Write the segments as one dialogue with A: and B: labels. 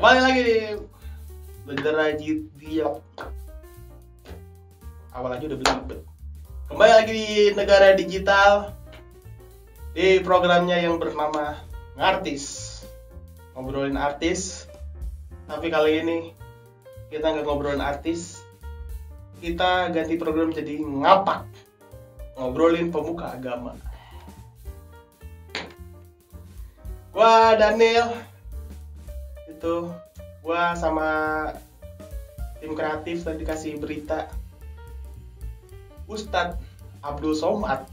A: Kembali lagi di negara dia. Awal aja udah belibet. Kembali lagi di negara digital di programnya yang bernama Ngartis. Ngobrolin artis. Tapi kali ini kita nggak ngobrolin artis. Kita ganti program jadi ngapak. Ngobrolin pemuka agama. Gua Daniel. Itu gua sama tim kreatif tadi kasih berita Ustadz Abdul Somad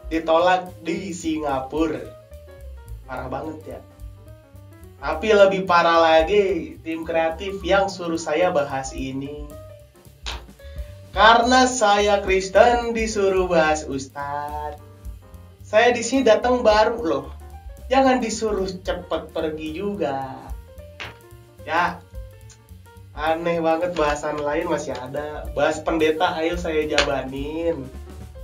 A: ditolak di Singapura. Parah banget ya. Tapi lebih parah lagi tim kreatif yang suruh saya bahas ini. Karena saya Kristen disuruh bahas Ustadz. Saya di sini datang baru loh. Jangan disuruh cepet pergi juga. Ya, aneh banget, bahasan lain masih ada. Bahas pendeta ayo saya jabanin.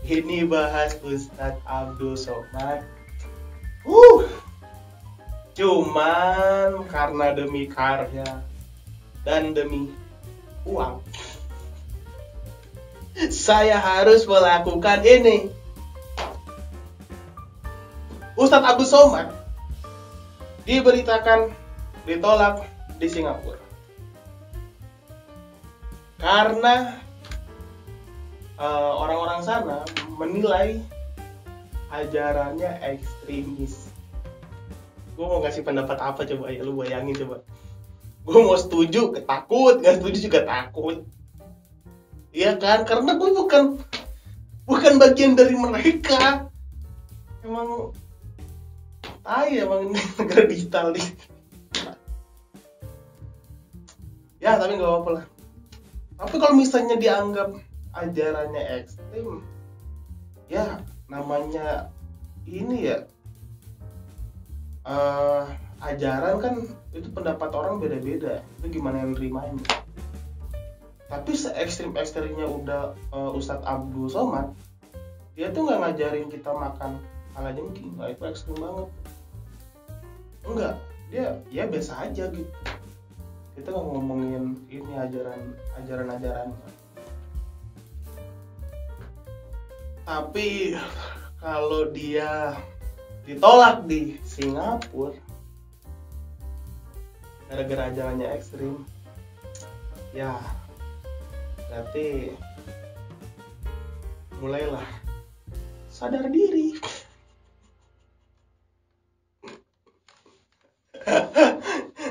A: Ini bahas Ustadz Abdul Somad. Cuman karena demi karya dan demi uang, saya harus melakukan ini. Ustadz Abdul Somad diberitakan ditolak di Singapura karena orang-orang sana menilai ajarannya ekstremis. Gue mau kasih pendapat apa coba ya, lu bayangin coba. Gue mau setuju takut, nggak setuju juga takut. Iya kan, karena gue bukan bagian dari mereka. Emang emang negara digital nih. Ya tapi nggak apa-apa lah. Tapi kalau misalnya dianggap ajarannya ekstrim, ya namanya ini ya ajaran kan itu pendapat orang beda-beda. Itu gimana yang nerimain. Tapi se-ekstrim-ekstrimnya udah Ustadz Abdul Somad, dia tuh nggak ngajarin kita makan ala jengking. Nah, itu ekstrim banget. Enggak, dia ya biasa aja gitu. Kita nggak ngomongin ini ajaran-ajaran. Tapi kalau dia ditolak di Singapura gara-gara ajarannya ekstrim, ya berarti mulailah sadar diri.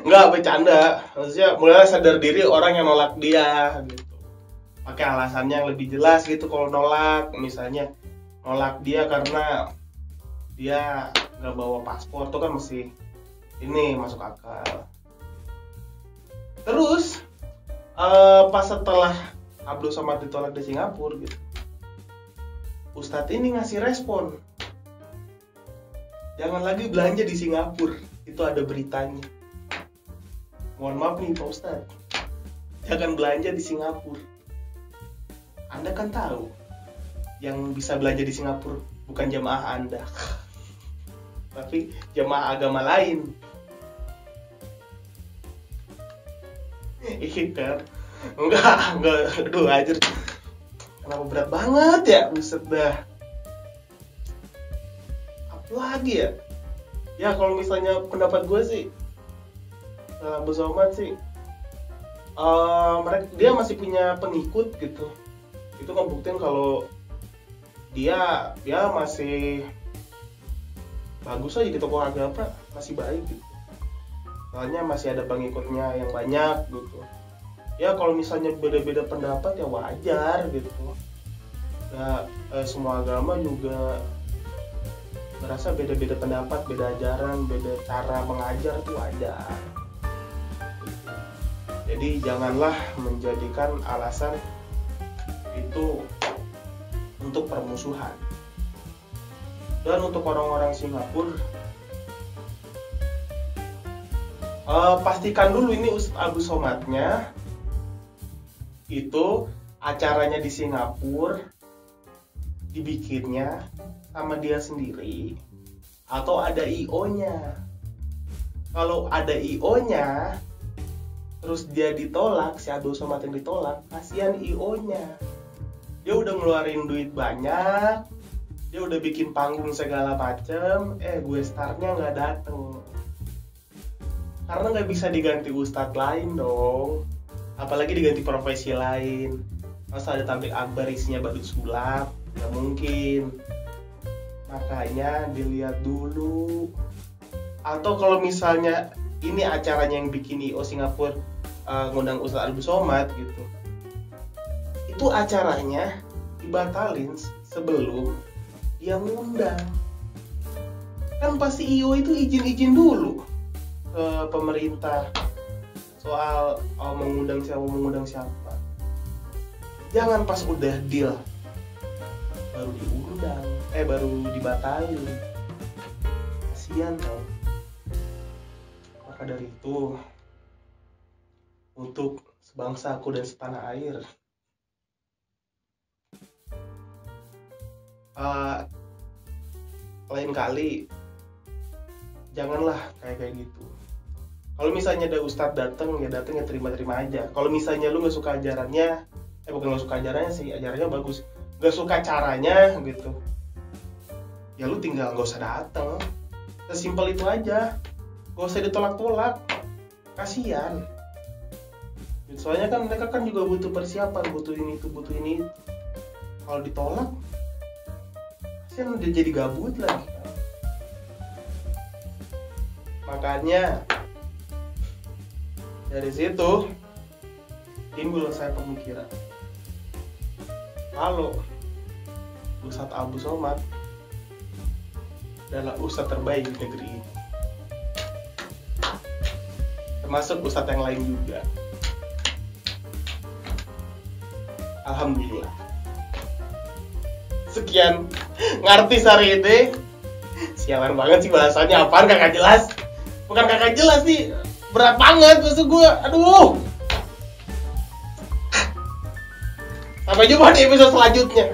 A: Nggak bercanda, maksudnya mulai sadar diri orang yang nolak dia gitu. Pakai alasannya yang lebih jelas gitu. Kalau nolak, misalnya nolak dia karena dia nggak bawa paspor, tuh kan mesti ini masuk akal. Terus pas setelah Abdul Somad ditolak di Singapura gitu, Ustadz ini ngasih respon, jangan lagi belanja di Singapura, itu ada beritanya. Mohon maaf nih Pak Ustadz, jangan belanja di Singapura. Anda kan tahu yang bisa belanja di Singapura bukan jemaah Anda, tapi jemaah agama lain. Iya, enggak, aduh aja. Kenapa berat banget ya, buset dah. Apa lagi ya? Ya kalau misalnya pendapat gue sih, Abdul Somad sih, dia masih punya pengikut gitu. Itu kan buktiin kalau dia masih bagus aja di tokoh agama, masih baik gitu. Soalnya masih ada pengikutnya yang banyak gitu. Ya kalau misalnya beda-beda pendapat ya wajar gitu. Ya semua agama juga merasa beda-beda pendapat, beda ajaran, beda cara mengajar tuh wajar. Jadi janganlah menjadikan alasan itu untuk permusuhan. Dan untuk orang-orang Singapura, pastikan dulu ini Ustadz Abdul Somadnya itu acaranya di Singapura dibikinnya sama dia sendiri atau ada IO-nya. kalau ada IO-nya terus dia ditolak, si Abdul Somad yang ditolak, kasihan IO-nya. Dia udah ngeluarin duit banyak, dia udah bikin panggung segala macem, gue startnya nggak dateng. Karena nggak bisa diganti ustadz lain dong, apalagi diganti profesi lain. Masa ada tampil akbar isinya badut sulap, nggak mungkin. Makanya dilihat dulu. Atau kalau misalnya ini acaranya yang bikin IO Singapura ngundang Ustadz Abdul Somad gitu, itu acaranya dibatalin sebelum dia ngundang. Kan pasti IO itu izin dulu ke pemerintah soal mengundang siapa. Jangan pas udah deal baru diundang, baru dibatalin. Kasian tau. Maka dari itu, untuk sebangsaku dan setanah air, lain kali janganlah kayak gitu. Kalau misalnya ada ustadz datang ya terima aja. Kalau misalnya lu nggak suka ajarannya, bukan nggak suka ajarannya sih, ajarannya bagus, nggak suka caranya gitu, ya lu tinggal nggak usah datang. Sesimpel itu aja, gak usah ditolak-tolak, kasihan. Soalnya kan mereka kan juga butuh persiapan, butuh ini itu. Kalau ditolak, kasihan udah jadi gabut lagi. Makanya dari situ timbul saya pemikiran, kalau Ustadz Abdul Somad adalah ustadz terbaik di negeri ini, termasuk ustadz yang lain juga. Alhamdulillah. Sekian ngartis hari ini. Sialan banget sih bahasanya, apaan kakak jelas. Bukan kakak jelas sih, berat banget maksud gue. Aduh. Sampai jumpa di episode selanjutnya.